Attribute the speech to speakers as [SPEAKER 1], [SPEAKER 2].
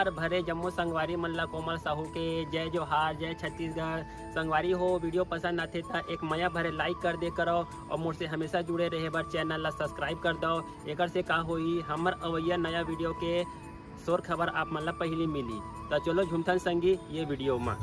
[SPEAKER 1] प्यार भरे जम्मू संगवारी मन ला कोमल साहू के जय जोहार, जय छत्तीसगढ़। संगवारी हो वीडियो पसंद आते तो एक माया भरे लाइक कर दे करो और मुझसे हमेशा जुड़े रहे बर चैनल ला सब्सक्राइब कर दो। एकर से का होई हमर अवैया नया वीडियो के शोर खबर आप मन ला पहली मिली। तो चलो झुमथन संगी ये वीडियो में।